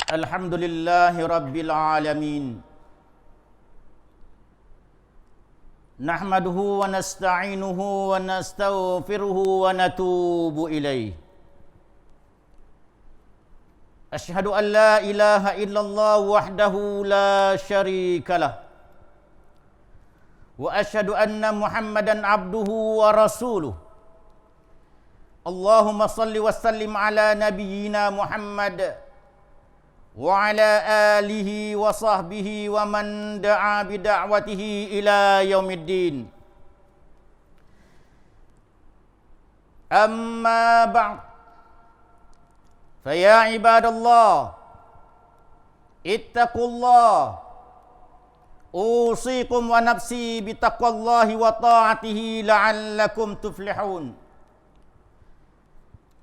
Alhamdulillahi Rabbil Alamin. Nahmaduhu wa nasta'inuhu wa nastaghfiruhu wa natubu ilaih. Asyhadu an la ilaha illallah wahdahu la syarikalah. Wa asyhadu anna Muhammadan abduhu wa rasuluh. Allahumma salli wa sallim ala nabiyyina Muhammad wa ala alihi wa sahbihi wa man da'a bida'watihi ila yaumiddin. Amma ba'd. Fa ya ibadallah, ittaqullah. Usikum wa nafsi bitaqwallahi wa ta'atihi la'allakum tuflihun.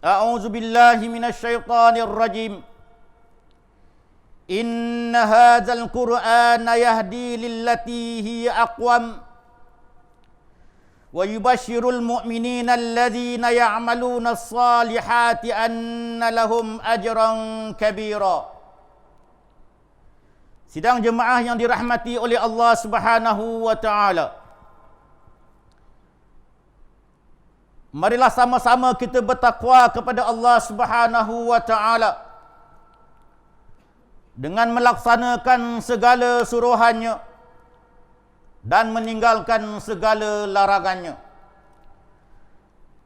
A'udzu billahi minasy syaithanir rajim. Inna hadzal Qur'ana yahdi lillati hiya aqwam wa yubashshirul mu'minina alladhina ya'maluna as-salihati anna lahum ajran kabira. Sidang jemaah yang dirahmati oleh Allah Subhanahu wa taala. Marilah sama-sama kita bertakwa kepada Allah Subhanahu wa taala dengan melaksanakan segala suruhannya dan meninggalkan segala larangannya.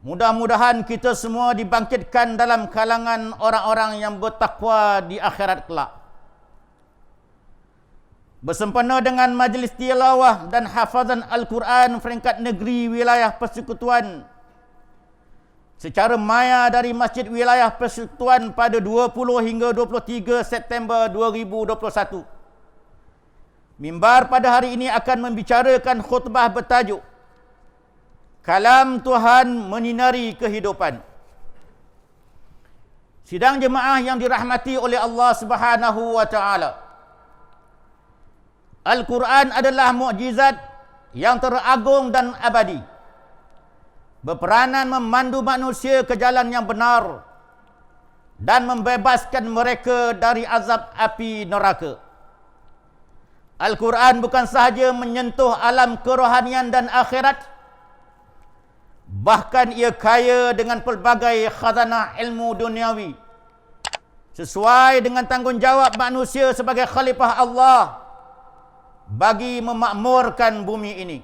Mudah-mudahan kita semua dibangkitkan dalam kalangan orang-orang yang bertakwa di akhirat kelak. Bersempena dengan majlis tilawah dan hafazan Al-Quran peringkat negeri wilayah Persekutuan secara maya dari Masjid Wilayah Persekutuan pada 20 hingga 23 September 2021. Mimbar pada hari ini akan membicarakan khutbah bertajuk Kalam Tuhan Menyinari Kehidupan. Sidang jemaah yang dirahmati oleh Allah Subhanahu wa taala. Al-Quran adalah mukjizat yang teragung dan abadi, berperanan memandu manusia ke jalan yang benar dan membebaskan mereka dari azab api neraka. Al-Quran bukan sahaja menyentuh alam kerohanian dan akhirat, bahkan ia kaya dengan pelbagai khazanah ilmu duniawi sesuai dengan tanggungjawab manusia sebagai khalifah Allah bagi memakmurkan bumi ini.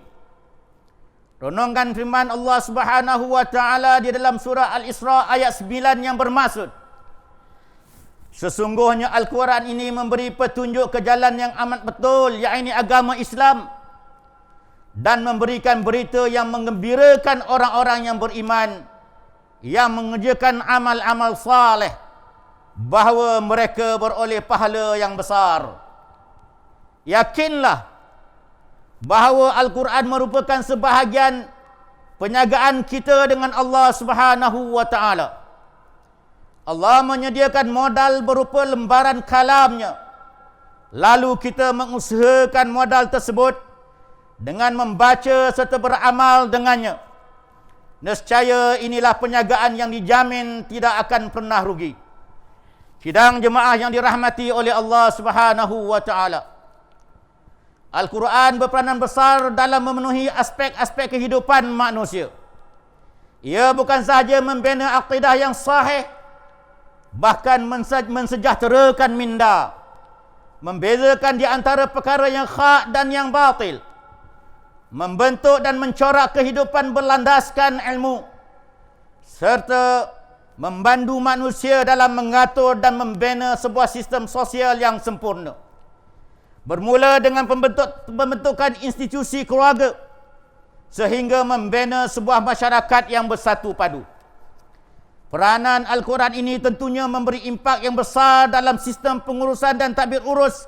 Renungkan firman Allah Subhanahu wa taala di dalam surah Al-Isra ayat 9 yang bermaksud, sesungguhnya Al-Quran ini memberi petunjuk ke jalan yang amat betul, yakni agama Islam, dan memberikan berita yang menggembirakan orang-orang yang beriman yang mengerjakan amal-amal saleh bahawa mereka beroleh pahala yang besar. Yakinlah bahawa Al-Quran merupakan sebahagian penyagaan kita dengan Allah Subhanahu wa taala. Allah menyediakan modal berupa lembaran kalamnya. Lalu kita mengusahakan modal tersebut dengan membaca serta beramal dengannya. Nescaya inilah penyagaan yang dijamin tidak akan pernah rugi. Sidang jemaah yang dirahmati oleh Allah Subhanahu wa taala. Al-Quran berperanan besar dalam memenuhi aspek-aspek kehidupan manusia. Ia bukan sahaja membina akidah yang sahih, bahkan mensejahterakan minda, membezakan di antara perkara yang hak dan yang batil, membentuk dan mencorak kehidupan berlandaskan ilmu, serta membantu manusia dalam mengatur dan membina sebuah sistem sosial yang sempurna. Bermula dengan pembentukan institusi keluarga sehingga membina sebuah masyarakat yang bersatu padu. Peranan Al-Quran ini tentunya memberi impak yang besar dalam sistem pengurusan dan tadbir urus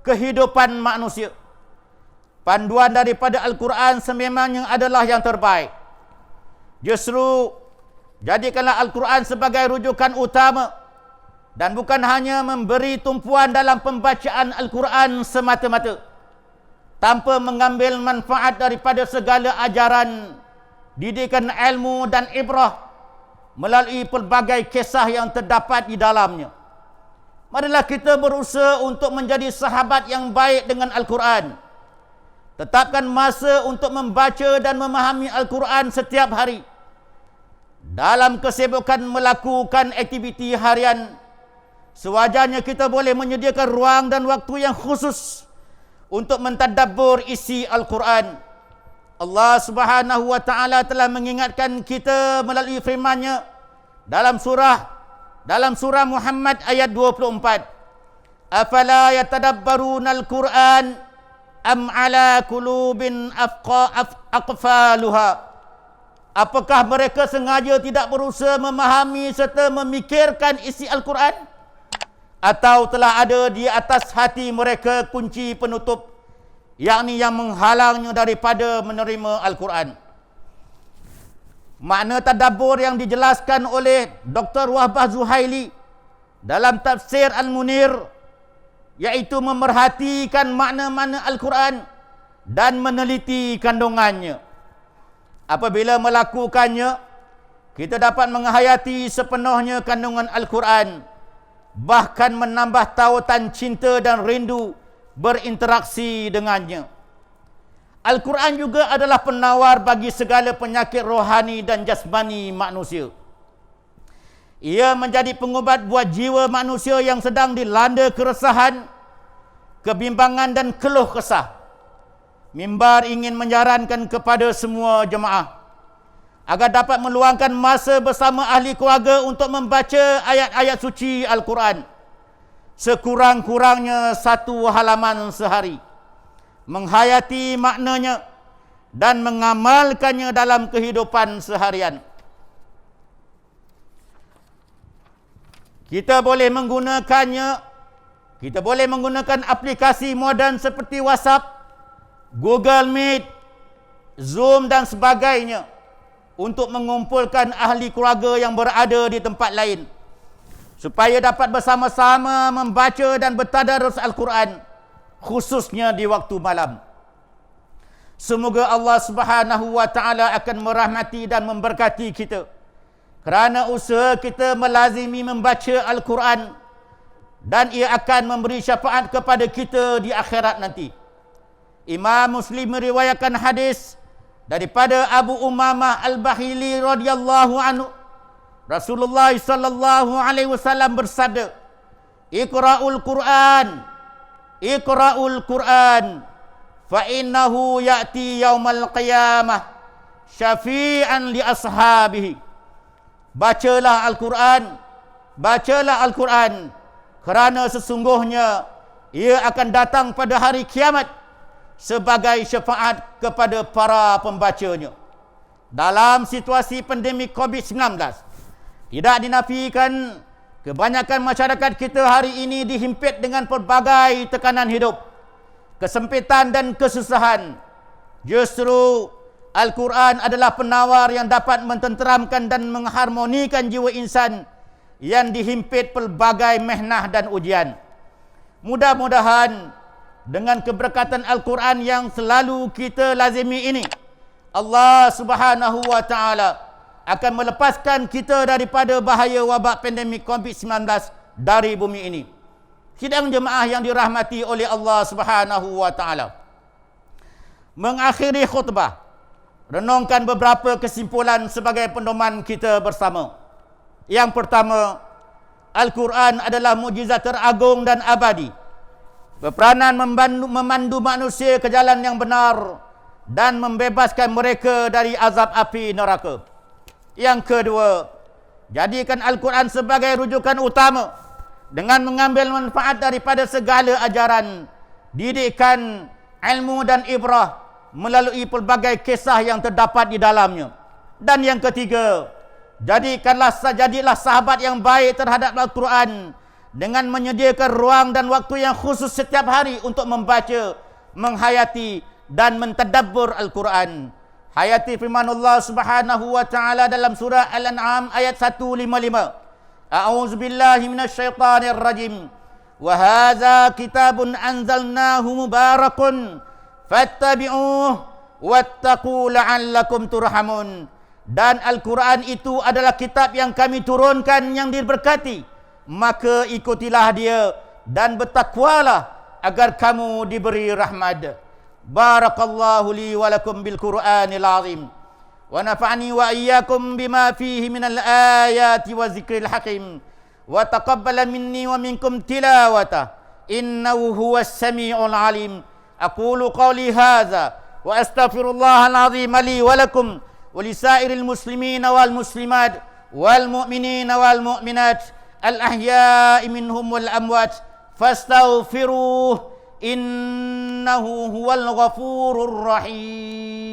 kehidupan manusia. Panduan daripada Al-Quran sememangnya adalah yang terbaik. Justru jadikanlah Al-Quran sebagai rujukan utama dan bukan hanya memberi tumpuan dalam pembacaan Al-Quran semata-mata, tanpa mengambil manfaat daripada segala ajaran, didikan ilmu dan ibrah melalui pelbagai kisah yang terdapat di dalamnya. Marilah kita berusaha untuk menjadi sahabat yang baik dengan Al-Quran. Tetapkan masa untuk membaca dan memahami Al-Quran setiap hari. Dalam kesibukan melakukan aktiviti harian, sewajarnya kita boleh menyediakan ruang dan waktu yang khusus untuk mentadabbur isi Al-Quran. Allah Subhanahu wa taala telah mengingatkan kita melalui firman-Nya dalam surah Muhammad ayat 24. Afala yatadabbarunal Qur'an am ala qulubin aqfaluha. Apakah mereka sengaja tidak berusaha memahami serta memikirkan isi Al-Quran? Atau telah ada di atas hati mereka kunci penutup, yakni yang menghalangnya daripada menerima Al-Quran? Makna tadabbur yang dijelaskan oleh Dr. Wahbah Zuhaili dalam tafsir Al-Munir, iaitu memerhatikan makna-makna Al-Quran dan meneliti kandungannya. Apabila melakukannya, kita dapat menghayati sepenuhnya kandungan Al-Quran, bahkan menambah tautan cinta dan rindu berinteraksi dengannya. Al-Quran juga adalah penawar bagi segala penyakit rohani dan jasmani manusia. Ia menjadi pengubat buat jiwa manusia yang sedang dilanda keresahan, kebimbangan dan keluh kesah. Mimbar ingin menyarankan kepada semua jemaah agar dapat meluangkan masa bersama ahli keluarga untuk membaca ayat-ayat suci Al-Quran sekurang-kurangnya 1 halaman sehari, menghayati maknanya dan mengamalkannya dalam kehidupan seharian. Kita boleh menggunakan aplikasi moden seperti WhatsApp, Google Meet, Zoom dan sebagainya untuk mengumpulkan ahli keluarga yang berada di tempat lain supaya dapat bersama-sama membaca dan bertadarus Al-Quran, khususnya di waktu malam. Semoga Allah Subhanahu wa taala akan merahmati dan memberkati kita kerana usaha kita melazimi membaca Al-Quran, dan ia akan memberi syafaat kepada kita di akhirat nanti. Imam Muslim meriwayatkan hadis daripada Abu Umamah Al-Bahili radhiyallahu anhu. Rasulullah sallallahu alaihi wasallam bersabda, "Iqra'ul Qur'an fa innahu ya'ti yaumal qiyamah syafi'an li ashabihi." Bacalah Al-Quran kerana sesungguhnya ia akan datang pada hari kiamat sebagai syafaat kepada para pembacanya. Dalam situasi pandemik COVID-19, tidak dinafikan kebanyakan masyarakat kita hari ini dihimpit dengan pelbagai tekanan hidup, kesempitan dan kesusahan. Justru Al-Quran adalah penawar yang dapat mententeramkan dan mengharmonikan jiwa insan yang dihimpit pelbagai mehnah dan ujian. Mudah-mudahan dengan keberkatan Al-Quran yang selalu kita lazimi ini, Allah Subhanahu wa taala akan melepaskan kita daripada bahaya wabak pandemik COVID-19 dari bumi ini. Sidang jemaah yang dirahmati oleh Allah Subhanahu wa taala, mengakhiri khutbah, renungkan beberapa kesimpulan sebagai pedoman kita bersama. Yang pertama, Al-Quran adalah mukjizat teragung dan abadi, berperanan memandu manusia ke jalan yang benar dan membebaskan mereka dari azab api neraka. Yang kedua, jadikan Al-Quran sebagai rujukan utama dengan mengambil manfaat daripada segala ajaran, didikan, ilmu dan ibrah melalui pelbagai kisah yang terdapat di dalamnya. Dan yang ketiga, jadilah sahabat yang baik terhadap Al-Quran dengan menyediakan ruang dan waktu yang khusus setiap hari untuk membaca, menghayati dan mentadabbur Al-Quran. Hayati firman Allah Subhanahu wa taala dalam surah Al-An'am ayat 155. A'udzubillahi minasyaitonir rajim. Wa hadza kitabun anzalnahu mubarakun fattabi'uhu wattaqu la'allakum turhamun. Dan Al-Quran itu adalah kitab yang kami turunkan yang diberkati, maka ikutilah dia dan bertakwalah agar kamu diberi rahmat. Barakallahu li wa lakum bil Qur'anil azim wa nafa'ani wa iyyakum bima fihi minal ayati wa zikril hakim wa taqabbala minni wa minkum tilawata innahu huwas samiul alim. Aqulu qawli hadza wa astaghfirullahal azim li wa lakum wa lisairil muslimina wal muslimat wal mu'minina wal mu'minat al ahya'i minhum wal amwat fastaghfiruh innahu huwal ghafurur rahim.